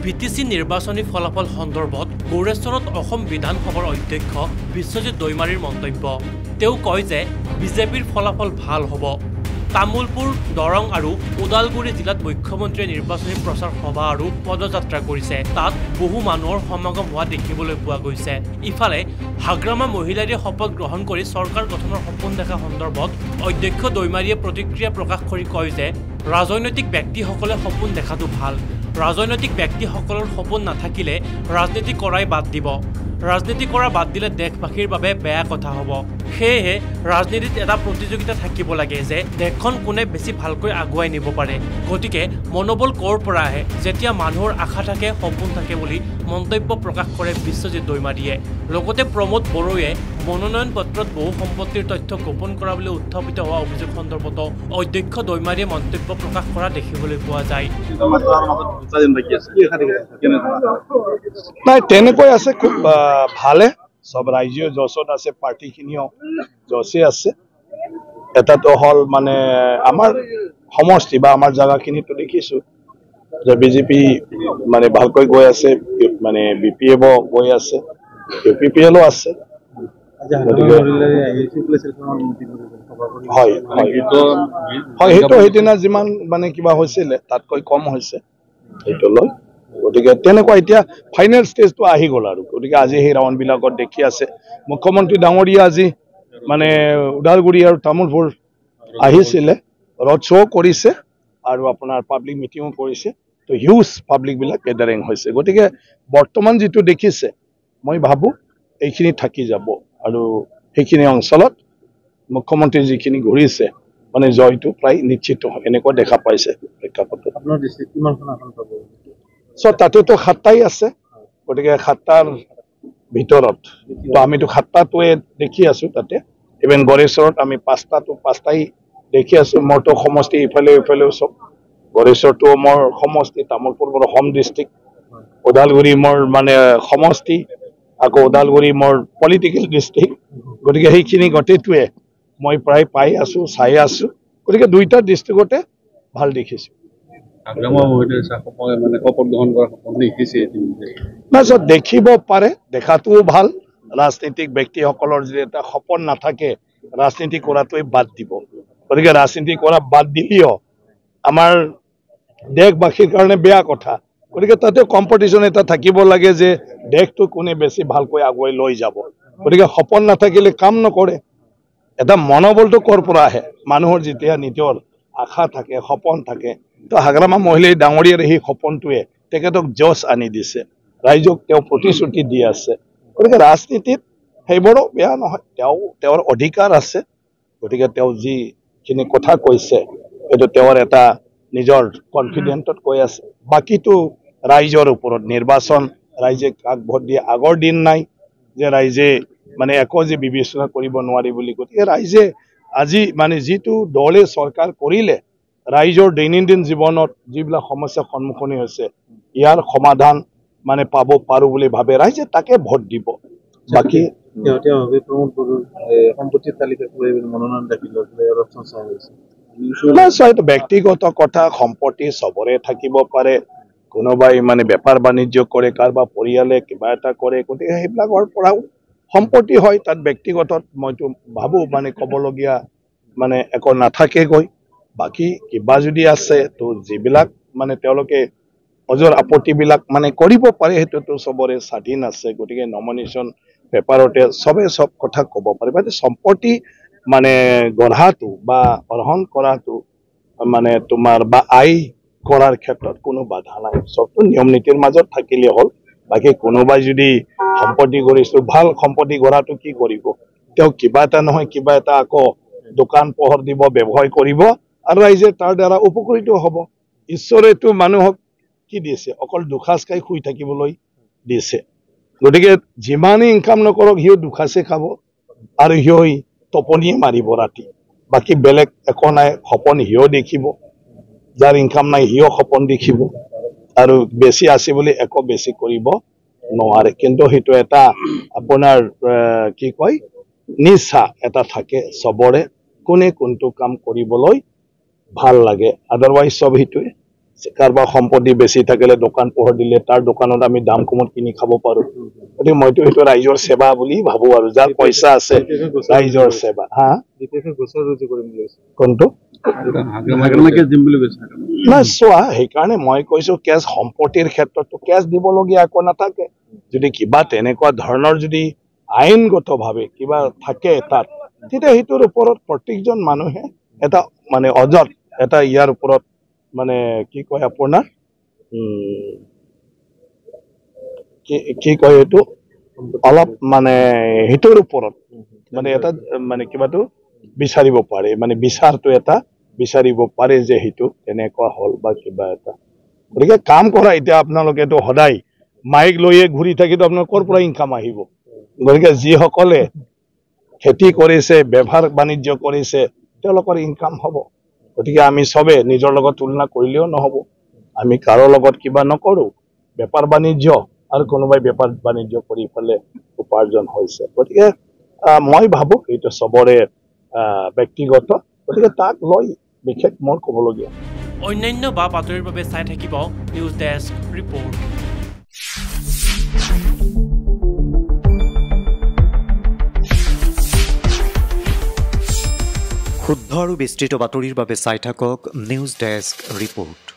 BTC নিৰ্বাচনী ফলাফল সন্দৰ্ভত গৌৰেশ্বৰত অসম বিধানসভাৰ অধ্যক্ষ বিশ্বজিৎ দৈমাৰীৰ মন্তব্য। তেওঁ কয় যে বিজেপিৰ ফলাফল ভাল হ'ব। তামুলপুৰ, দৰং আৰু ওদালগুৰি জিলাত মুখ্যমন্ত্ৰীয়ে নিৰ্বাচনী প্ৰচাৰ সভা আৰু পদযাত্ৰা কৰিছে। তাত বহু মানুহৰ সমাগম হোৱা দেখিবলৈ পোৱা গৈছে। ইফালে হাগ্ৰামা মহিলাৰীয়ে শপত গ্ৰহণ কৰি চৰকাৰ গঠনৰ সপোন দেখা সন্দৰ্ভত অধ্যক্ষ দৈমাৰীয়ে প্ৰতিক্ৰিয়া প্ৰকাশ কৰি কয় যে ৰাজনৈতিক ব্যক্তিসকলে সপোন দেখাটো ভাল। ৰাজনৈতিক ব্যক্তিসকলৰ সপোন নাথাকিলে ৰাজনীতি কৰাই বাদ দিব। ৰাজনীতি কৰা বাদ দিলে দেশবাসীৰ বাবে বেয়া কথা হ'ব। সেয়েহে ৰাজনীতিত এটা প্ৰতিযোগিতা থাকিব লাগে যে দেশখন কোনে বেছি ভালকৈ আগুৱাই নিব পাৰে। গতিকে মনোবল ক'ৰ পৰা আহে? যেতিয়া মানুহৰ আশা থাকে, সপোন থাকে বুলি মন্তব্য প্ৰকাশ কৰে বিশ্বজিৎ দৈমাৰীয়ে। লগতে প্ৰমোদ বড়োৱে মনোনয়ন পত্ৰত বহু সম্পত্তিৰ তথ্য গোপন কৰা বুলি উত্থাপিত হোৱা অভিযোগ সন্দৰ্ভতো অধ্যক্ষ দৈমাৰীয়ে মন্তব্য প্ৰকাশ কৰা দেখিবলৈ পোৱা যায়। নাই, তেনেকৈ আছে, খুব ভালে। সব ৰাইজেও জছত আছে, পাৰ্টিখিনিও জছে আছে। এটাতো হ'ল মানে আমাৰ সমষ্টি বা আমাৰ জাগাখিনিতো দেখিছোঁ যে বিজেপি মানে ভালকৈ গৈ আছে, মানে BPF গৈ আছে, UPPL আছে। হয়, সেইটো সেইদিনা যিমান মানে কিবা হৈছিলে তাতকৈ কম হৈছে সেইটো লৈ। গতিকে তেনেকুৱা এতিয়া ফাইনেল ষ্টেজটো আহি গ'ল আৰু। গতিকে আজি সেই ৰাউণ্ডবিলাকত দেখি আছে মুখ্যমন্ত্ৰী ডাঙৰীয়া আজি মানে ওদালগুৰি আৰু তামোলপুৰ আহিছিলে, ৰড শ্ব' কৰিছে আৰু আপোনাৰ পাব্লিক মিটিঙো কৰিছে। তো হিউজ পাব্লিকবিলাক গেডাৰিং হৈছে। গতিকে বৰ্তমান যিটো দেখিছে মই ভাবোঁ এইখিনি থাকি যাব আৰু সেইখিনি অঞ্চলত মুখ্যমন্ত্ৰী যিখিনি ঘূৰিছে মানে জয়টো প্ৰায় নিশ্চিত এনেকুৱা দেখা পাইছে প্ৰেক্ষাপটত। তাতেতো 7টাই আছে। গতিকে 7টাৰ ভিতৰত তো আমিতো 7টাটোৱে দেখি আছো। তাতে ইভেন গড়েশ্বৰত আমি 5টাই দেখি আছো। মোৰতো সমষ্টি ইফালেও চব। গড়েশ্বৰটো মোৰ সমষ্টি, তামোলপুৰ মোৰ হোম ডিষ্ট্ৰিক্ট, ওদালগুৰি মোৰ মানে সমষ্টি, আকৌ ওদালগুৰি মোৰ পলিটিকেল ডিষ্ট্ৰিক্ট। গতিকে সেইখিনি গোটেইটোৱে মই প্ৰায় পাই আছো, চাই আছো। গতিকে দুইটা ডিষ্ট্ৰিক্টতে ভাল দেখিছো। দেখিব পাৰে, দেখাটোও ভাল। ৰাজনীতিক ব্যক্তিসকলৰ যদি এটা সপোন নাথাকে ৰাজনীতি কৰাটোৱে বাদ দিব। গতিকে ৰাজনীতি কৰা বাদ দিলেও আমাৰ দেশবাসীৰ কাৰণে বেয়া কথা। গতিকে তাতে কম্পিটিশ্যন এটা থাকিব লাগে যে দেশটো কোনে বেছি ভালকৈ আগুৱাই লৈ যাব। গতিকে সপোন নাথাকিলে কাম নকৰে। এটা মনোবলটো ক'ৰ পৰা আহে? মানুহৰ যেতিয়া নিজৰ আশা থাকে, সপোন থাকে। তো হাগ্ৰামা মহিলাই ডাঙৰীয়াৰ সেই সপোনটোৱে তেখেতক জছ আনি দিছে, ৰাইজক তেওঁ প্ৰতিশ্ৰুতি দি আছে। গতিকে ৰাজনীতিত সেইবোৰো বেয়া নহয়, তেওঁৰ অধিকাৰ আছে। গতিকে তেওঁ যিখিনি কথা কৈছে সেইটো তেওঁৰ এটা নিজৰ কনফিডেণ্টত কৈ আছে। বাকীটো ৰাইজৰ ওপৰত নিৰ্বাচন, ৰাইজে কাক ভোট দিয়ে আগৰ দিন নাই যে ৰাইজে মানে একো যে বিবেচনা কৰিব নোৱাৰি বুলি। গতিকে ৰাইজে আজি মানে যিটো দলে চৰকাৰ কৰিলে ৰাইজৰ দৈনন্দিন জীৱনত যিবিলাক সমস্যাৰ সন্মুখীন হৈছে ইয়াৰ সমাধান মানে পাব পাৰো বুলি ভাবে ৰাইজে, তাকে ভোট দিব। বাকী এইটো ব্যক্তিগত কথা, সম্পত্তি চবৰে থাকিব পাৰে। কোনোবাই মানে বেপাৰ বাণিজ্য কৰে, কাৰোবাৰ পৰিয়ালে কিবা এটা কৰে। গতিকে সেইবিলাকৰ পৰাও সম্পত্তি হয়, তাত ব্যক্তিগত মইতো ভাবোঁ মানে ক'বলগীয়া মানে একো নাথাকেগৈ। বাকী কিবা যদি আছে তো যিবিলাক মানে তেওঁলোকে অজৰ আপত্তিবিলাক মানে কৰিব পাৰে, সেইটোতো চবৰে স্বাধীন আছে। গতিকে নমিনেশ্যন পেপাৰতে চব কথা ক'ব পাৰে। মানে সম্পত্তি মানে গঢ়াটো বা গ্ৰহণ কৰাটো মানে তোমাৰ বা কৰাৰ ক্ষেত্ৰত কোনো বাধা নাই। চবটো নিয়ম নীতিৰ মাজত থাকিলে হ'ল। বাকী কোনোবাই যদি সম্পত্তি গঢ়িছো, ভাল সম্পত্তি গঢ়াটো কি কৰিব? তেওঁ কিবা এটা নহয় কিবা এটা আকৌ দোকান পোহৰ দিব, ব্যৱসায় কৰিব আৰু ৰাইজে তাৰ দ্বাৰা উপকৃত হ'ব। ঈশ্বৰেতো মানুহক কি দিছে? অকল দুসাঁজ খাই শুই থাকিবলৈ দিছে। গতিকে যিমানেই ইনকাম নকৰক সিও দুসাঁজে খাব আৰু সিও টোপনিয়ে মাৰিব ৰাতি। বাকী বেলেগ একো নাই। সপোন সিও দেখিব, যাৰ ইনকাম নাই সিও সপোন দেখিব আৰু বেছি আছে বুলি একো বেছি কৰিব নোৱাৰে। কিন্তু সেইটো এটা আপোনাৰ কি কয় নিচা এটা থাকে চবৰে, কোনে কোনটো কাম কৰিবলৈ ভাল লাগে। আদাৰৱাইজ চব সেইটোৱে কাৰোবাৰ সম্পত্তি বেছি থাকিলে দোকান পোহৰ দিলে তাৰ দোকানত আমি দাম কমত কিনি খাব পাৰো গতিকে মইতো সেইটো ৰাইজৰ সেৱা বুলি ভাবো আৰু যাৰ পইচা আছে ৰাইজৰ সেৱা হা কোনটো নাই চোৱা সেইকাৰণে মই কৈছো কেছ সম্পত্তিৰ ক্ষেত্ৰতো কেছ দিবলগীয়া একো নাথাকে যদি কিবা তেনেকুৱা ধৰণৰ যদি আইনগতভাৱে কিবা থাকে তাত তেতিয়া সেইটোৰ ওপৰত প্ৰত্যেকজন মানুহে এটা মানে অজত এটা ইয়াৰ ওপৰত মানে কি কয় আপোনাৰ কি কয় এইটো অলপ মানে সেইটোৰ ওপৰত মানে এটা মানে কিবাটো বিচাৰিব পাৰে মানে বিচাৰটো এটা বিচাৰিব পাৰে যে সেইটো তেনেকুৱা হ'ল বা কিবা এটা গতিকে কাম কৰা এতিয়া আপোনালোকেতো সদায় মাইক লৈয়ে ঘূৰি থাকিতো আপোনাৰ ক'ৰ পৰা ইনকাম আহিব গতিকে যিসকলে খেতি কৰিছে ব্যৱহাৰ বাণিজ্য কৰিছে তেওঁলোকৰ ইনকাম হ'ব গতিকে আমি চবে নিজৰ লগত তুলনা কৰিলেও নহ'ব আমি কাৰো লগত কিবা নকৰোঁ বেপাৰ বাণিজ্য আৰু কোনোবাই বেপাৰ বাণিজ্য কৰি পেলাই উপাৰ্জন হৈছে গতিকে মই ভাবোঁ এইটো চবৰে ব্যক্তিগত গতিকে তাক লৈ বিশেষ মোৰ ক'বলগীয়া অন্যান্য বা বাতৰিৰ বাবে চাই থাকিব নিউজ ডেস্ক ৰিপৰ্ট শুদ্ধ আৰু বিস্তৃত বাতৰিৰ বাবে চাই থাকক নিউজ ডেস্ক ৰিপৰ্ট।